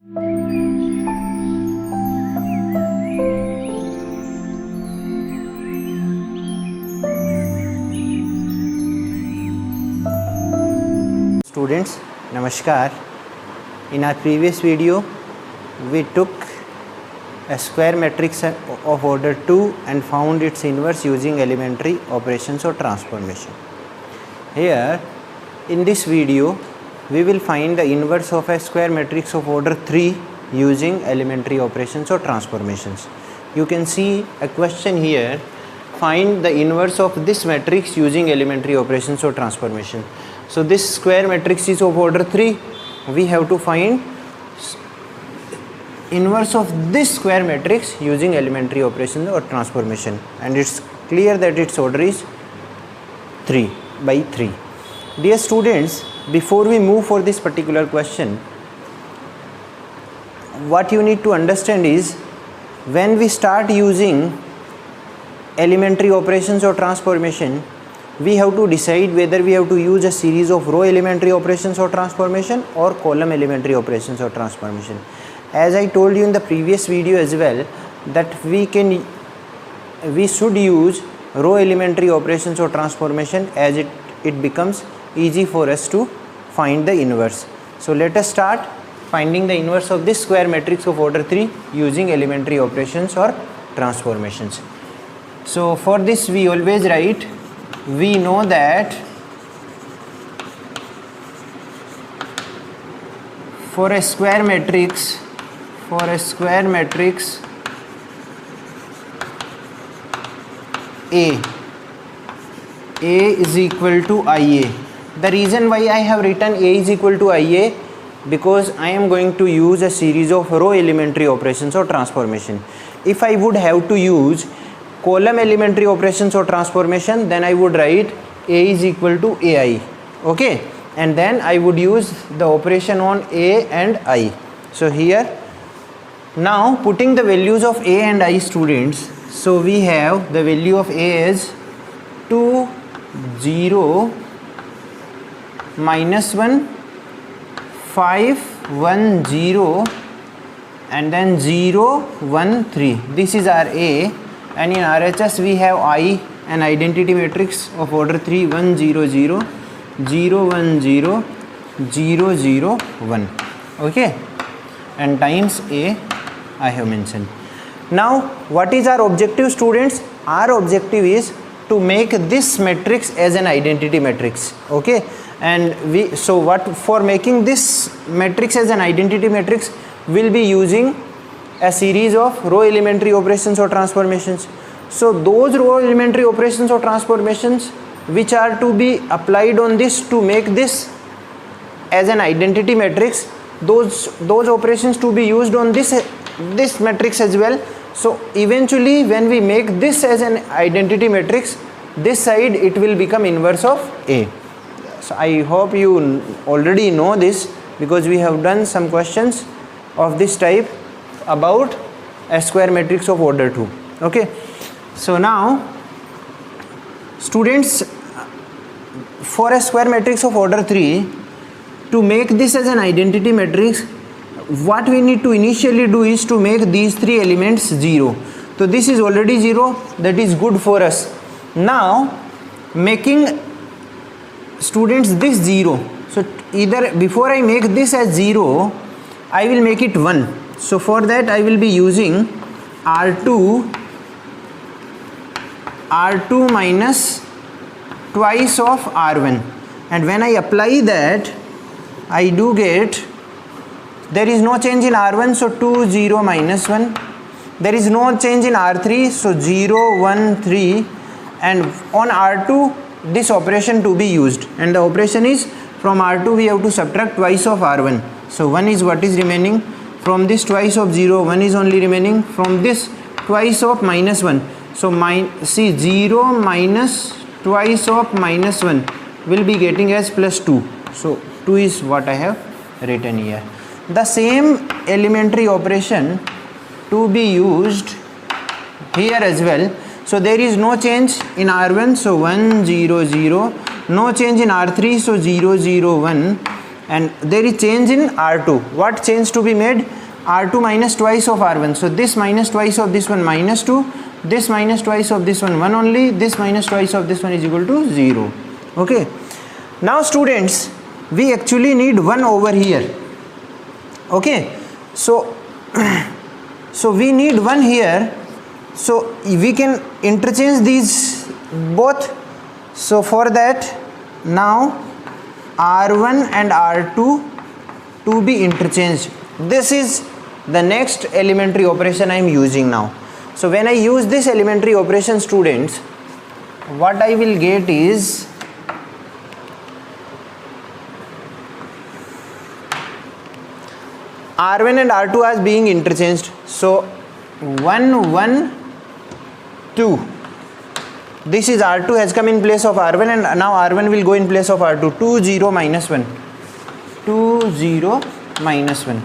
Students, Namaskar. In our previous video, we took a square matrix of order 2 and found its inverse using elementary operations or transformation. Here, in this video, we will find the inverse of a square matrix of order 3 using elementary operations or transformations. You can see a question here, find the inverse of this matrix using elementary operations or transformation. So this square matrix is of order 3. We have to find inverse of this square matrix using elementary operations or transformation, and it's clear that its order is 3 by 3. Dear students, before we move for this particular question, what you need to understand is, when we start using elementary operations or transformation, we have to decide whether we have to use a series of row elementary operations or transformation or column elementary operations or transformation. As I told you in the previous video as well, that we should use row elementary operations or transformation, as it becomes easy for us to find the inverse. So let us start finding the inverse of this square matrix of order 3 using elementary operations or transformations. So for this we always write, we know that for a square matrix A is equal to IA. The reason why I have written A is equal to IA, because I am going to use a series of row elementary operations or transformation. If I would have to use column elementary operations or transformation, then I would write A is equal to AI, okay, and then I would use the operation on A and I. So here, now putting the values of A and I, students, so we have the value of A is 2, 0, minus 1, 5, 1, 0, and then 0, 1, 3. This is our A. And in RHS we have I, an identity matrix of order 3, 1, 0, 0, 0, 1, 0, 0, 0, 1, okay, and times A I have mentioned. Now what is our objective, students? Our objective is to make this matrix as an identity matrix, okay, and for making this matrix as an identity matrix, we'll be using a series of row elementary operations or transformations. So those row elementary operations or transformations which are to be applied on this to make this as an identity matrix, those operations to be used on this matrix as well. So eventually when we make this as an identity matrix, this side it will become inverse of A. So I hope you already know this, because we have done some questions of this type about a square matrix of order 2, okay. So now students, for a square matrix of order 3, to make this as an identity matrix, what we need to initially do is to make these 3 elements 0. So this is already 0, that is good for us. Now making, students, this 0, so either before I make this as 0, I will make it 1. So for that I will be using R2 minus twice of R1, and when I apply that, I do get, there is no change in R1, so 2, 0, minus 1. There is no change in R3, so 0, 1, 3, and on R2 this operation to be used, and the operation is, from R2 we have to subtract twice of R1, so 1 is what is remaining. From this twice of 0, 1 is only remaining. From this twice of minus 1, so see, 0 minus twice of minus 1 will be getting as plus 2. So 2 is what I have written here. The same elementary operation to be used here as well. So there is no change in R1, so 1, 0, 0, no change in R3, so 0, 0, 1, and there is change in R2. What change to be made? R2 minus twice of R1. So this minus twice of this one minus 2, this minus twice of this one 1 only, this minus twice of this one is equal to 0. Okay. Now students, we actually need 1 over here. Okay. So we need 1 here. So we can interchange these both. So for that, now R1 and R2 to be interchanged. This is the next elementary operation I am using now. So when I use this elementary operation, students, what I will get is R1 and R2 as being interchanged. So 1 1 2. This is R2 has come in place of R1, and now R1 will go in place of R2. 2 0 minus 1. 2 0 minus 1.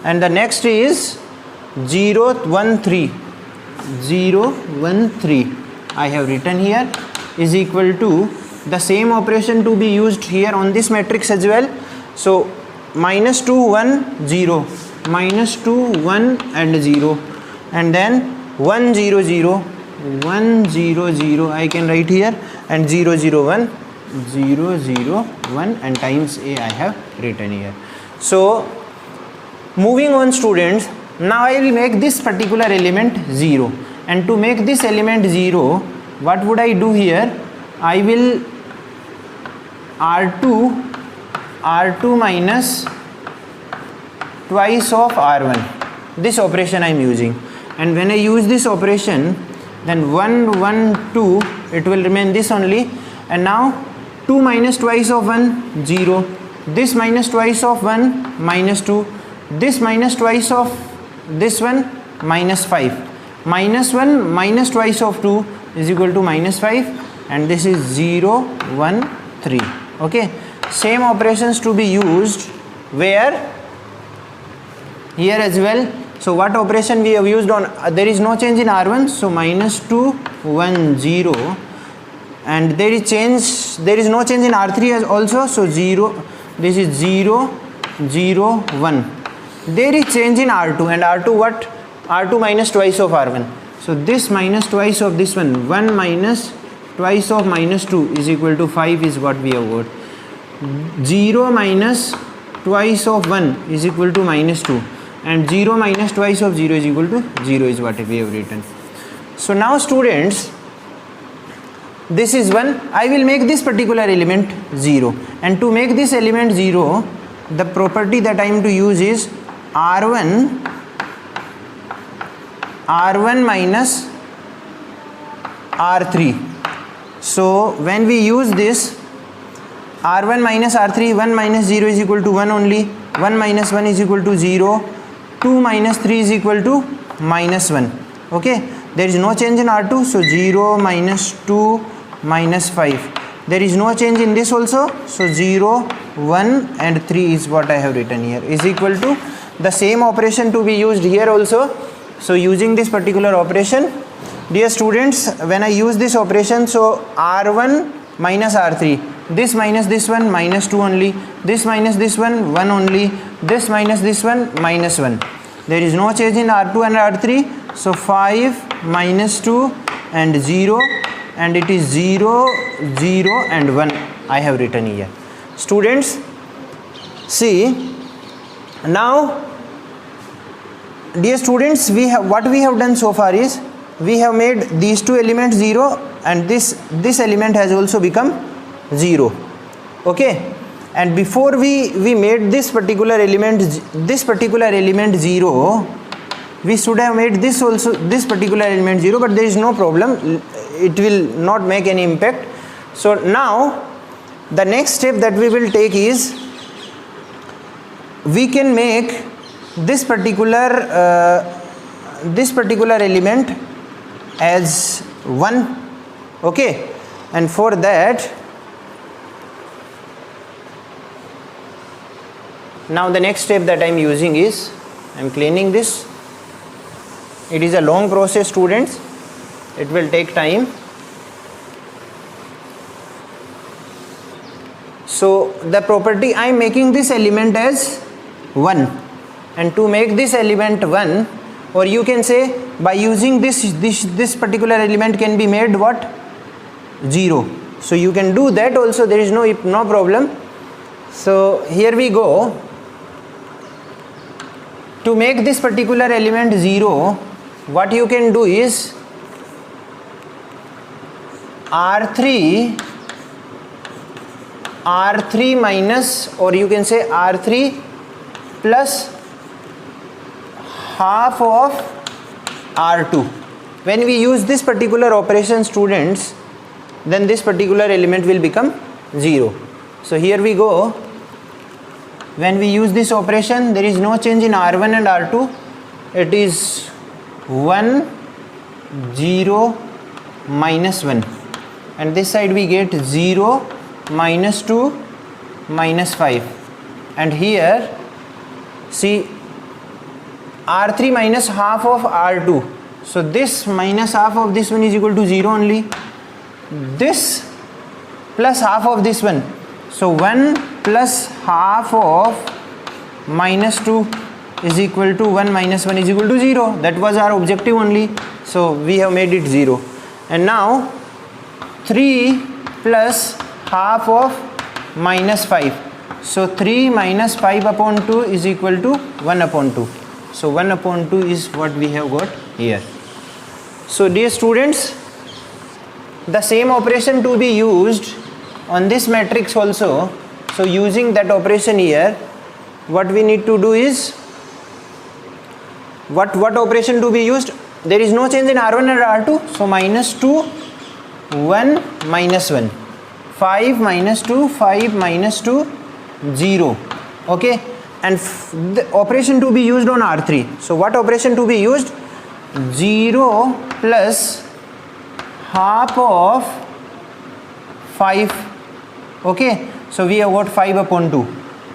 And the next is 0 1 3. 0 1 3. I have written here is equal to the same operation to be used here on this matrix as well. So minus 2 1 0, minus 2 1 and 0, and then 1 0 0, 1 0 0 I can write here, and 0 0 1, 0 0 1, and times a I have written here. So moving on, students, now I will make this particular element 0, and to make this element 0, what would I do here? I will R2 minus twice of R1. This operation I am using, and when I use this operation, then 1 1 2, it will remain this only, and now 2 minus twice of 1 0, this minus twice of 1 minus 2, this minus twice of this one minus 5, minus 1 minus twice of 2 is equal to minus 5, and this is 0 1 3. Okay, same operations to be used where here as well. So what operation we have used on, there is no change in R1, so minus 2 1 0, and there is no change in R3 as also, so 0, this is 0 0 1. There is change in R2, and R2 what? R2 minus twice of R1. So this minus twice of this one, 1 minus twice of minus 2 is equal to 5 is what we have got. 0 minus twice of 1 is equal to minus 2, and 0 minus twice of 0 is equal to 0 is what we have written. So now students, this is 1. I will make this particular element 0, and to make this element 0, the property that I am to use is R1 minus R3. So when we use this R1 minus R3, 1 minus 0 is equal to 1 only, 1 minus 1 is equal to 0, 2 minus 3 is equal to minus 1. Okay, there is no change in R2, so 0 minus 2 minus 5. There is no change in this also, so 0 1 and 3 is what I have written here, is equal to the same operation to be used here also. So using this particular operation, dear students, when I use this operation, so R1 minus R3, this minus this one minus 2 only, this minus this one 1 only, this minus this one minus 1. There is no change in R2 and R3, so 5 minus 2 and 0, and it is 0 0 and 1 I have written here. Students, see now, dear students, what we have done so far is we have made these two elements 0, and this element has also become 0. Okay, and before we made this particular element 0, we should have made this also, this particular element 0, but there is no problem, it will not make any impact. So now the next step that we will take is we can make this particular element as 1. Okay, and for that, now the next step that I am using is I am cleaning this. It is a long process, students, it will take time. So the property, I am making this element as 1, and to make this element 1, or you can say by using this particular element can be made what? 0. So you can do that also, there is no problem. So here we go. To make this particular element 0, what you can do is R3 minus, or you can say R3 plus half of R2. When we use this particular operation, students, then this particular element will become 0. So here we go. When we use this operation, there is no change in R1 and R2. It is 1, 0, minus 1. And this side we get 0, minus 2, minus 5. And here, see, R3 minus half of R2. So this minus half of this one is equal to 0 only. This plus half of this one. So 1 plus half of minus 2 is equal to 1 minus 1 is equal to 0. That was our objective only. So we have made it 0. And now 3 plus half of minus 5. So 3 minus 5 upon 2 is equal to 1 upon 2. So 1 upon 2 is what we have got here. So dear students, the same operation to be used on this matrix also. So using that operation here, what we need to do is, what operation to be used? There is no change in R1 and R2. So minus 2, 1, minus 1. 5 minus 2, 5 minus 2, 0. Okay. And the operation to be used on R3. So what operation to be used? 0 plus half of 5. Okay, so we have got 5 upon 2.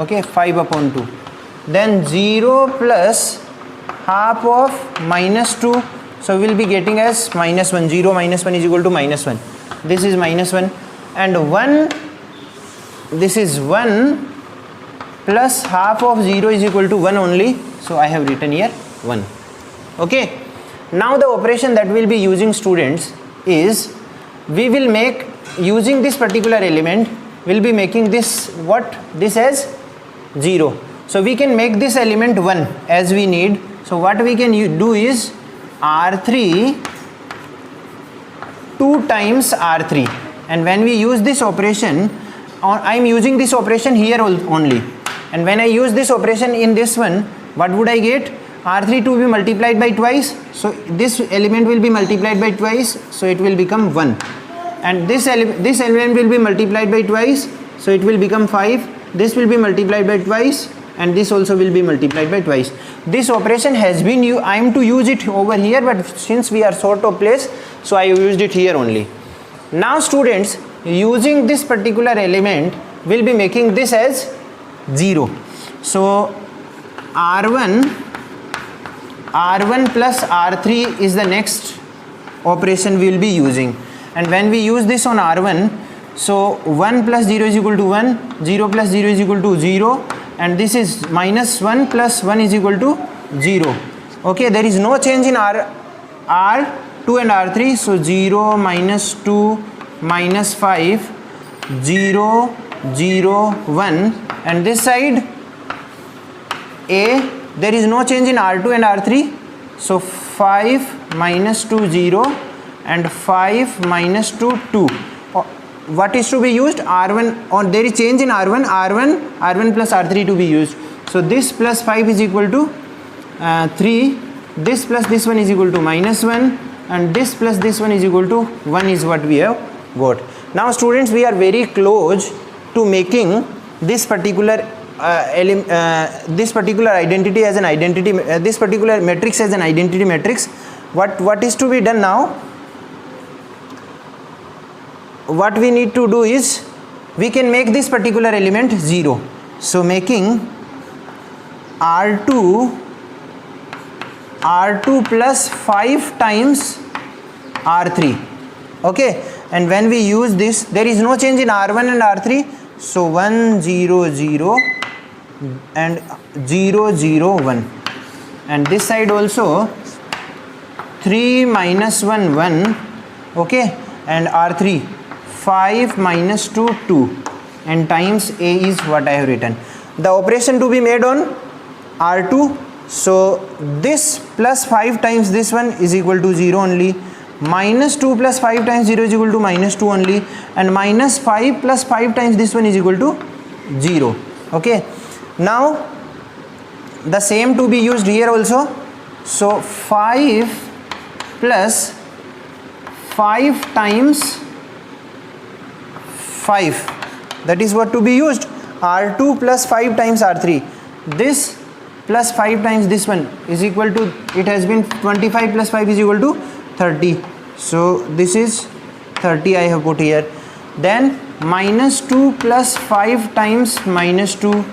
Okay, 5 upon 2. Then 0 plus half of minus 2. So we will be getting as minus 1. 0 minus 1 is equal to minus 1. This is minus 1. And 1, this is 1 plus half of 0 is equal to 1 only. So I have written here 1. Okay. Now the operation that we will be using, students, is we will make, using this particular element, we will be making this, what? This as 0. So we can make this element 1 as we need. So what we can do is R3 2 times R3. And when we use this operation, I am using this operation here only. And when I use this operation in this one, what would I get? R3 to be multiplied by twice. So this element will be multiplied by twice. So it will become 1. And this element will be multiplied by twice. So it will become 5. This will be multiplied by twice. And this also will be multiplied by twice. This operation has been used. I am to use it over here, but since we are short of place, so I used it here only. Now students, using this particular element, will be making this as 0. So R1 plus R3 is the next operation we will be using. And when we use this on R1, so 1 plus 0 is equal to 1, 0 plus 0 is equal to 0, and this is minus 1 plus 1 is equal to 0. Okay, there is no change in R2 and R3. So 0, minus 2, minus 5, 0, 0, 1, and this side A, there is no change in R2 and R3. So 5 minus 2, 0, and 5 minus 2, 2. What is to be used? R1, or there is change in R1 plus R3 to be used. So this plus 5 is equal to 3, this plus this one is equal to minus 1, and this plus this one is equal to 1 is what we have got. Now students, we are very close to making this particular identity as an identity, this particular matrix as an identity matrix. What is to be done now? What we need to do is, we can make this particular element 0. So making R2 plus 5 times R3. Okay, and when we use this, there is no change in R1 and R3. So 1 0 0 and 0 0 1, and this side also 3 minus 1 1, okay, and R3 5 minus 2 2, and times A is what I have written. The operation to be made on R2, so this plus 5 times this one is equal to 0 only, minus 2 plus 5 times 0 is equal to minus 2 only, and minus 5 plus 5 times this one is equal to 0. Okay, now the same to be used here also. So 5 plus 5 times 5, that is what to be used. R2 plus 5 times R3, this plus 5 times this one is equal to, it has been 25 plus 5 is equal to 30, so this is 30 I have put here. Then minus 2 plus 5 times minus 2,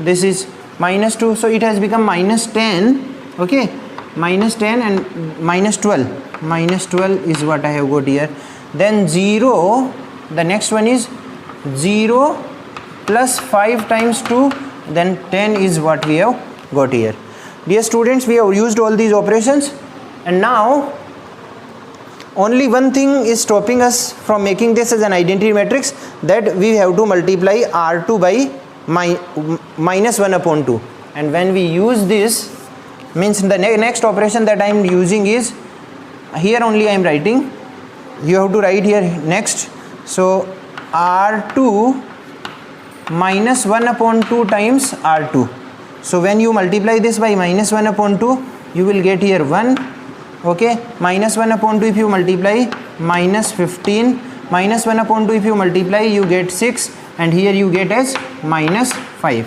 this is minus 2, so it has become minus 10, okay, minus 10 and minus 12 is what I have got here. Then 0, the next one is 0 plus 5 times 2, then 10 is what we have got here. Dear students, we have used all these operations, and now only one thing is stopping us from making this as an identity matrix, that we have to multiply R2 by minus 1 upon 2, and when we use this, means the next operation that I am using is, here only I am writing, you have to write here next. So R2 minus 1 upon 2 times R2, so when you multiply this by minus 1 upon 2, you will get here 1, okay, minus 1 upon 2 if you multiply, minus 15, minus 1 upon 2 if you multiply, you get 6, and here you get as minus 5.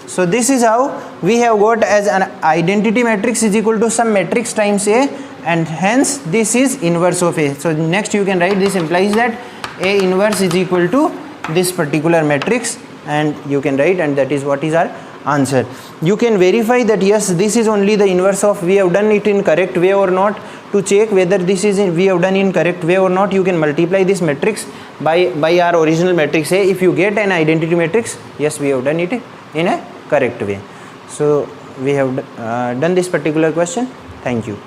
So this is how we have got as an identity matrix is equal to some matrix times A, and hence this is inverse of A. So next you can write, this implies that A inverse is equal to this particular matrix, and you can write, and that is what is our answer. You can verify that yes, this is only the inverse of, we have done it in correct way or not. To check whether this is we have done in correct way or not, you can multiply this matrix by our original matrix A. If you get an identity matrix, yes, we have done it in a correct way. So we have done this particular question. Thank you.